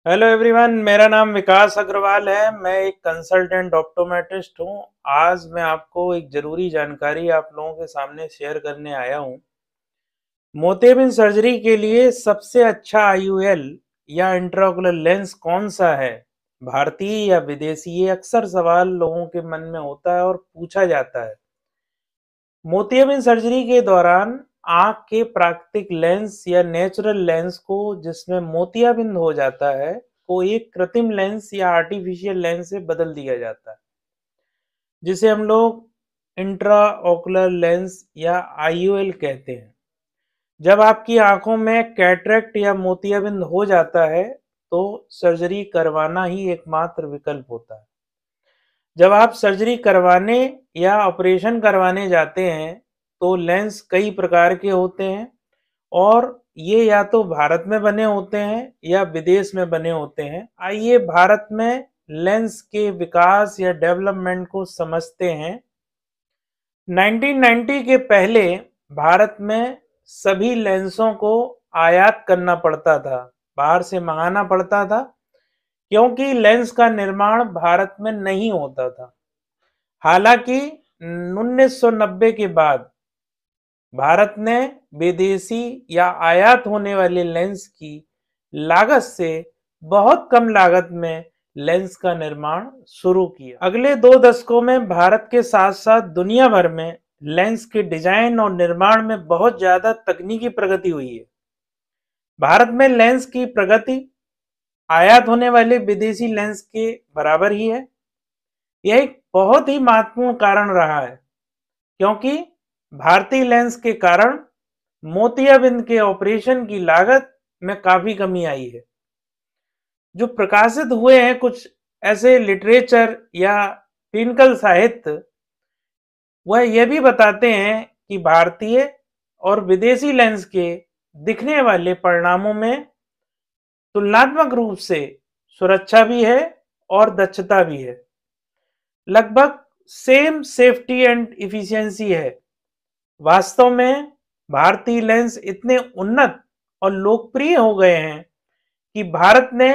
Hello everyone, मेरा नाम विकास अग्रवाल है। मैं एक कंसल्टेंट ऑप्टोमेट्रिस्ट हूँ। आज मैं आपको एक ज़रूरी जानकारी आप लोगों के सामने शेयर करने आया हूँ। मोतियाबिंद सर्जरी के लिए सबसे अच्छा आईयूएल या इंट्राओकुलर लेंस कौन सा है, भारतीय या विदेशी? ये अक्सर सवाल लोगों के मन में होता है और पूछा जाता है। मोतियाबिंद सर्जरी के दौरान आंख के प्राकृतिक लेंस या नेचुरल लेंस को, जिसमें मोतियाबिंद हो जाता है, को एक कृत्रिम लेंस या आर्टिफिशियल लेंस से बदल दिया जाता है, जिसे हम लोग इंट्राओकुलर लेंस या आईओएल कहते हैं। जब आपकी आंखों में कैटरेक्ट या मोतियाबिंद हो जाता है तो सर्जरी करवाना ही एकमात्र विकल्प होता है। जब आप सर्जरी करवाने या ऑपरेशन करवाने जाते हैं तो लेंस कई प्रकार के होते हैं और ये या तो भारत में बने होते हैं या विदेश में बने होते हैं। आइए भारत में लेंस के विकास या डेवलपमेंट को समझते हैं। 1990 के पहले भारत में सभी लेंसों को आयात करना पड़ता था, बाहर से मंगाना पड़ता था, क्योंकि लेंस का निर्माण भारत में नहीं होता था। हालांकि 1990 के बाद भारत ने विदेशी या आयात होने वाले लेंस की लागत से बहुत कम लागत में लेंस का निर्माण शुरू किया। अगले 2 दशकों में भारत के साथ साथ दुनिया भर में लेंस के डिजाइन और निर्माण में बहुत ज्यादा तकनीकी प्रगति हुई है। भारत में लेंस की प्रगति आयात होने वाले विदेशी लेंस के बराबर ही है। यह एक बहुत ही महत्वपूर्ण कारण रहा है, क्योंकि भारतीय लेंस के कारण मोतियाबिंद के ऑपरेशन की लागत में काफी कमी आई है। जो प्रकाशित हुए हैं कुछ ऐसे लिटरेचर या क्लिनिकल साहित्य, वह यह भी बताते हैं कि भारतीय और विदेशी लेंस के दिखने वाले परिणामों में तुलनात्मक रूप से सुरक्षा भी है और दक्षता भी है। लगभग सेम सेफ्टी एंड इफिशियंसी है। वास्तव में भारतीय लेंस इतने उन्नत और लोकप्रिय हो गए हैं कि भारत ने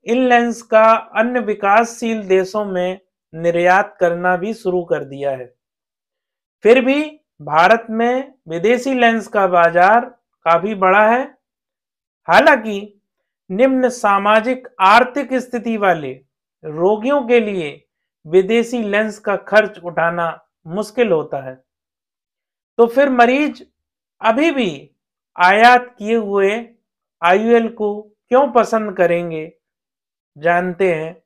इन लेंस का अन्य विकासशील देशों में निर्यात करना भी शुरू कर दिया है। फिर भी भारत में विदेशी लेंस का बाजार काफी बड़ा है। हालांकि निम्न सामाजिक आर्थिक स्थिति वाले रोगियों के लिए विदेशी लेंस का खर्च उठाना मुश्किल होता है। तो फिर मरीज अभी भी आयात किए हुए आईयूएल को क्यों पसंद करेंगे, जानते हैं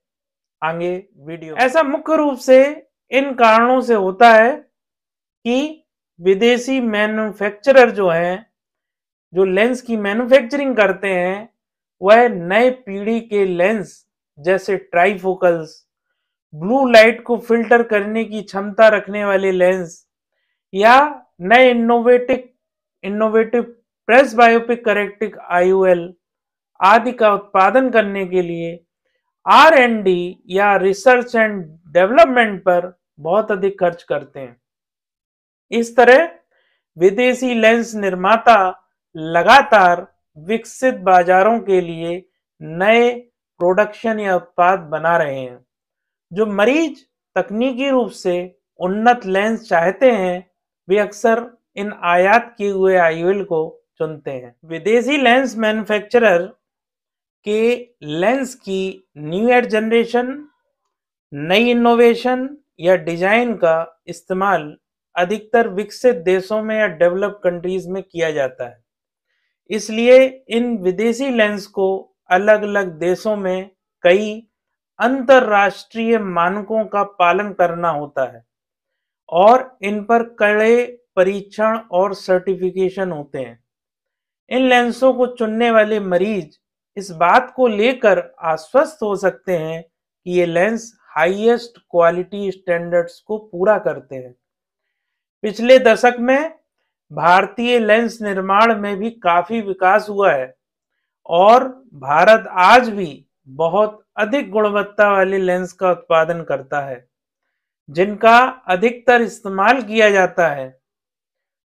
आगे वीडियो। ऐसा मुख्य रूप से इन कारणों से होता है कि विदेशी मैन्युफैक्चरर जो हैं, जो लेंस की मैन्युफैक्चरिंग करते हैं, वह नए पीढ़ी के लेंस जैसे ट्राइफोकल्स, ब्लू लाइट को फिल्टर करने की क्षमता रखने वाले लेंस या नए innovative press biopic corrective IOL आदि का उत्पादन करने के लिए R&D या रिसर्च एंड डेवलपमेंट पर बहुत अधिक खर्च करते हैं। इस तरह विदेशी लेंस निर्माता लगातार विकसित बाजारों के लिए नए प्रोडक्शन या उत्पाद बना रहे हैं। जो मरीज तकनीकी रूप से उन्नत लेंस चाहते हैं, वे अक्सर इन आयात किए हुए आईओएल को चुनते हैं। विदेशी लेंस मैन्युफैक्चरर के लेंस की न्यू एड जनरेशन, नई इनोवेशन या डिजाइन का इस्तेमाल अधिकतर विकसित देशों में या डेवलप कंट्रीज में किया जाता है। इसलिए इन विदेशी लेंस को अलग अलग देशों में कई अंतरराष्ट्रीय मानकों का पालन करना होता है और इन पर कड़े परीक्षण और सर्टिफिकेशन होते हैं। इन लेंसों को चुनने वाले मरीज इस बात को लेकर आश्वस्त हो सकते हैं कि ये लेंस हाईएस्ट क्वालिटी स्टैंडर्ड्स को पूरा करते हैं। पिछले दशक में भारतीय लेंस निर्माण में भी काफी विकास हुआ है और भारत आज भी बहुत अधिक गुणवत्ता वाले लेंस का उत्पादन करता है, जिनका अधिकतर इस्तेमाल किया जाता है।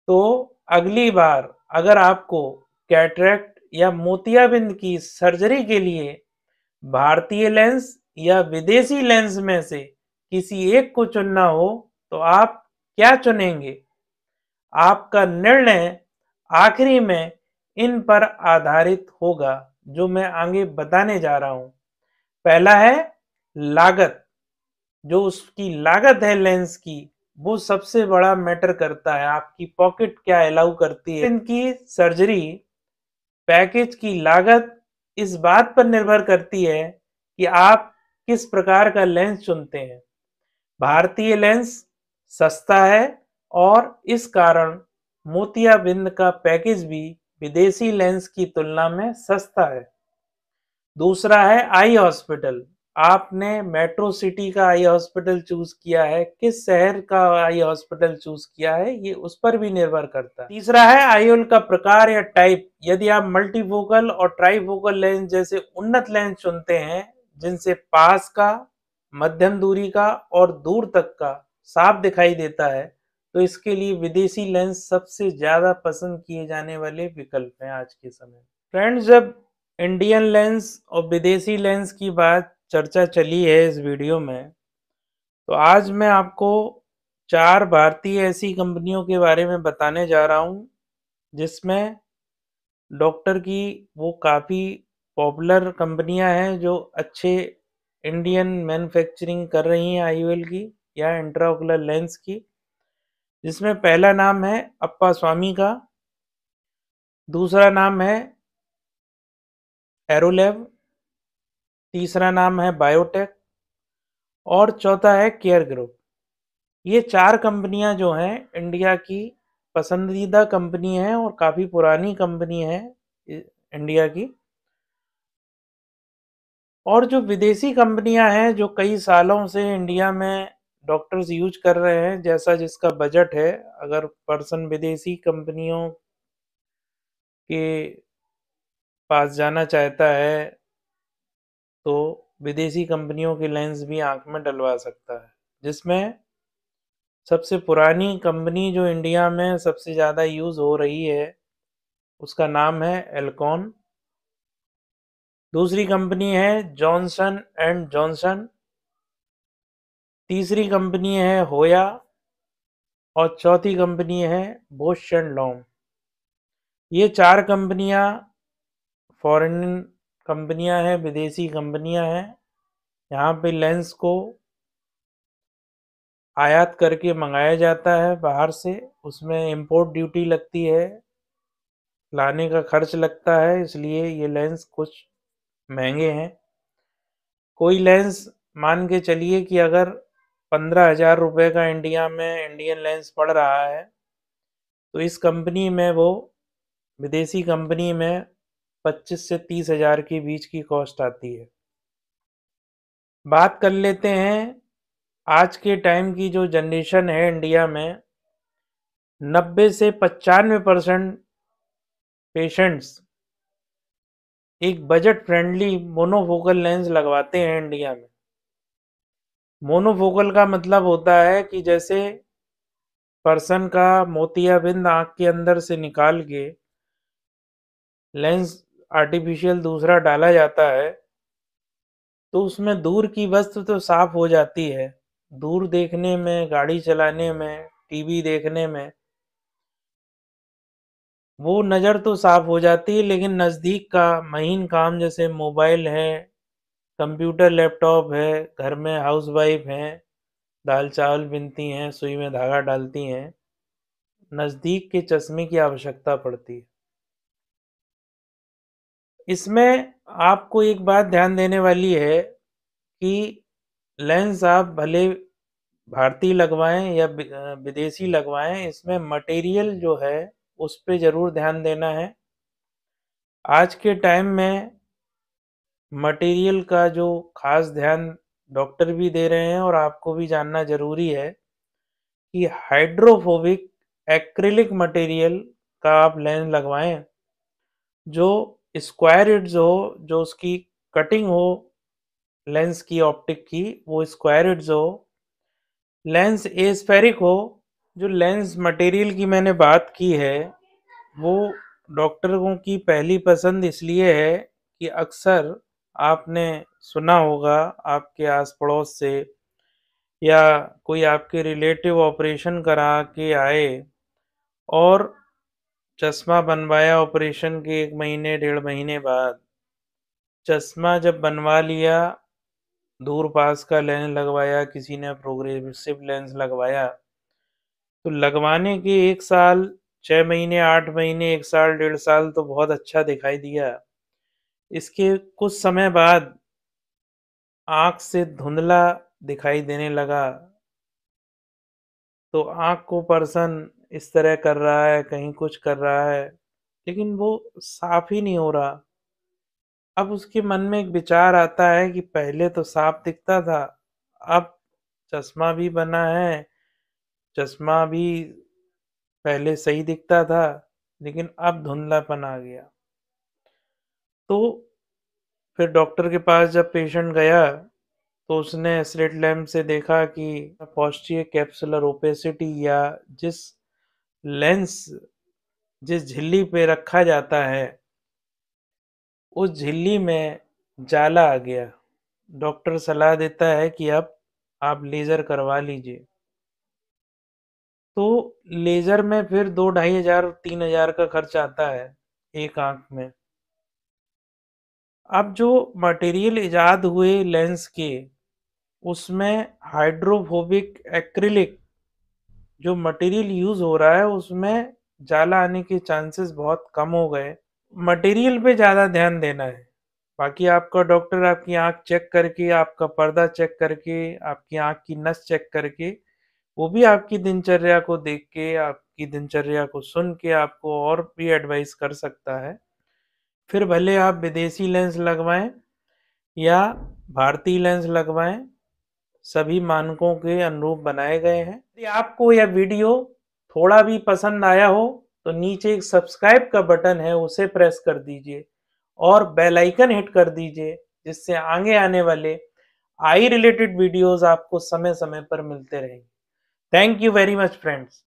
तो अगली बार अगर आपको कैटरेक्ट या मोतियाबिंद की सर्जरी के लिए भारतीय लेंस या विदेशी लेंस में से किसी एक को चुनना हो तो आप क्या चुनेंगे? आपका निर्णय आखिरी में इन पर आधारित होगा जो मैं आगे बताने जा रहा हूं। पहला है लागत। जो उसकी लागत है लेंस की, वो सबसे बड़ा मैटर करता है। आपकी पॉकेट क्या अलाउ करती है। इनकी सर्जरी पैकेज की लागत इस बात पर निर्भर करती है कि आप किस प्रकार का लेंस चुनते हैं। भारतीय लेंस सस्ता है और इस कारण मोतियाबिंद का पैकेज भी विदेशी लेंस की तुलना में सस्ता है। दूसरा है आई हॉस्पिटल। आपने मेट्रो सिटी का आई हॉस्पिटल चूज किया है, किस शहर का आई हॉस्पिटल चूज किया है, ये उस पर भी निर्भर करता है। तीसरा है आईओल का प्रकार या टाइप। यदि आप मल्टीफोकल और ट्राइफोकल लेंस जैसे उन्नत लेंस चुनते हैं जिनसे पास का, मध्यम दूरी का और दूर तक का साफ दिखाई देता है, तो इसके लिए विदेशी लेंस सबसे ज्यादा पसंद किए जाने वाले विकल्प हैं आज के समय। फ्रेंड्स, जब इंडियन लेंस और विदेशी लेंस की बात चर्चा चली है इस वीडियो में, तो आज मैं आपको 4 भारतीय ऐसी कंपनियों के बारे में बताने जा रहा हूं जिसमें डॉक्टर की वो काफ़ी पॉपुलर कंपनियां हैं जो अच्छे इंडियन मैन्युफैक्चरिंग कर रही हैं आईओएल की या इंट्राओकुलर लेंस की। जिसमें पहला नाम है अप्पा स्वामी का, दूसरा नाम है एरोलैब, तीसरा नाम है बायोटेक और चौथा है केयर ग्रुप। ये 4 कंपनियां जो हैं इंडिया की पसंदीदा कंपनी है और काफ़ी पुरानी कंपनी है इंडिया की। और जो विदेशी कंपनियां हैं जो कई सालों से इंडिया में डॉक्टर्स यूज कर रहे हैं, जैसा जिसका बजट है, अगर पर्सन विदेशी कंपनियों के पास जाना चाहता है तो विदेशी कंपनियों के लेंस भी आंख में डलवा सकता है। जिसमें सबसे पुरानी कंपनी जो इंडिया में सबसे ज़्यादा यूज़ हो रही है उसका नाम है एल्कॉन। दूसरी कंपनी है जॉनसन एंड जॉनसन। तीसरी कंपनी है होया और चौथी कंपनी है बोश एंड लॉन्ग। ये 4 कंपनियां फॉरेन कंपनियां हैं, विदेशी कंपनियां हैं। यहाँ पे लेंस को आयात करके मंगाया जाता है बाहर से, उसमें इंपोर्ट ड्यूटी लगती है, लाने का खर्च लगता है, इसलिए ये लेंस कुछ महंगे हैं। कोई लेंस मान के चलिए कि अगर 15,000 रुपये का इंडिया में इंडियन लेंस पड़ रहा है तो इस कंपनी में वो विदेशी कंपनी में 25 से 30,000 के बीच की कॉस्ट आती है। बात कर लेते हैं आज के टाइम की जो जनरेशन है इंडिया में, 90 से 95% पेशेंट्स एक बजट फ्रेंडली मोनोफोकल लेंस लगवाते हैं इंडिया में। मोनोफोकल का मतलब होता है कि जैसे पर्सन का मोतियाबिंद आंख के अंदर से निकाल के लेंस आर्टिफिशियल दूसरा डाला जाता है तो उसमें दूर की वस्तु तो साफ हो जाती है, दूर देखने में, गाड़ी चलाने में, टीवी देखने में वो नज़र तो साफ हो जाती है, लेकिन नज़दीक का महीन काम जैसे मोबाइल है, कंप्यूटर लैपटॉप है, घर में हाउसवाइफ हैं, दाल चावल बिनती हैं, सुई में धागा डालती हैं, नज़दीक के चश्मे की आवश्यकता पड़ती है। इसमें आपको एक बात ध्यान देने वाली है कि लेंस आप भले भारतीय लगवाएं या विदेशी लगवाएं, इसमें मटेरियल जो है उस पे ज़रूर ध्यान देना है। आज के टाइम में मटेरियल का जो खास ध्यान डॉक्टर भी दे रहे हैं और आपको भी जानना ज़रूरी है कि हाइड्रोफोबिक एक्रिलिक मटेरियल का आप लेंस लगवाएं जो स्क्वायर एड्ज हो, जो उसकी कटिंग हो लेंस की ऑप्टिक की वो स्क्वायर एड्ज हो, लेंस एस्फेरिक हो। जो लेंस मटेरियल की मैंने बात की है वो डॉक्टरों की पहली पसंद इसलिए है कि अक्सर आपने सुना होगा आपके आस-पड़ोस से या कोई आपके रिलेटिव ऑपरेशन करा के आए और चश्मा बनवाया ऑपरेशन के 1 महीने, 1.5 महीने बाद। चश्मा जब बनवा लिया, दूर पास का लेंस लगवाया, किसी ने प्रोग्रेसिव लेंस लगवाया, तो लगवाने के 1 साल, 6 महीने, 8 महीने, 1 साल, 1.5 साल तो बहुत अच्छा दिखाई दिया। इसके कुछ समय बाद आँख से धुंधला दिखाई देने लगा, तो आँख को पर्सन इस तरह कर रहा है, कहीं कुछ कर रहा है, लेकिन वो साफ़ ही नहीं हो रहा। अब उसके मन में एक विचार आता है कि पहले तो साफ दिखता था, अब चश्मा भी बना है, चश्मा भी पहले सही दिखता था, लेकिन अब धुंधलापन आ गया। तो फिर डॉक्टर के पास जब पेशेंट गया, तो उसने स्लिट लैम्प से देखा कि पोस्टीरियर कैप्सुलर ओपेसिटी या जिस लेंस जिस झिल्ली पे रखा जाता है, उस झिल्ली में जाला आ गया। डॉक्टर सलाह देता है कि अब आप लेज़र करवा लीजिए। तो लेज़र में फिर 2 ढाई हज़ार 3,000 का खर्च आता है, एक आँख में। अब जो मटेरियल इजाद हुए लेंस के, उसमें हाइड्रोफोबिक एक्रिलिक जो मटेरियल यूज़ हो रहा है, उसमें जाला आने के चांसेस बहुत कम हो गए। मटेरियल पे ज़्यादा ध्यान देना है। बाकी आपका डॉक्टर आपकी आँख चेक करके, आपका पर्दा चेक करके, आपकी आँख की नस चेक करके, वो भी आपकी दिनचर्या को देख के, आपकी दिनचर्या को सुन के आपको और भी एडवाइस कर सकता है। फिर भले आप विदेशी लेंस लगवाएँ या भारतीय लेंस लगवाएँ, सभी मानकों के अनुरूप बनाए गए हैं। यदि आपको यह वीडियो थोड़ा भी पसंद आया हो, तो नीचे एक सब्सक्राइब का बटन है, उसे प्रेस कर दीजिए और बेल आइकन हिट कर दीजिए, जिससे आगे आने वाले आई रिलेटेड वीडियोस आपको समय-समय पर मिलते रहेंगे। Thank you very much friends.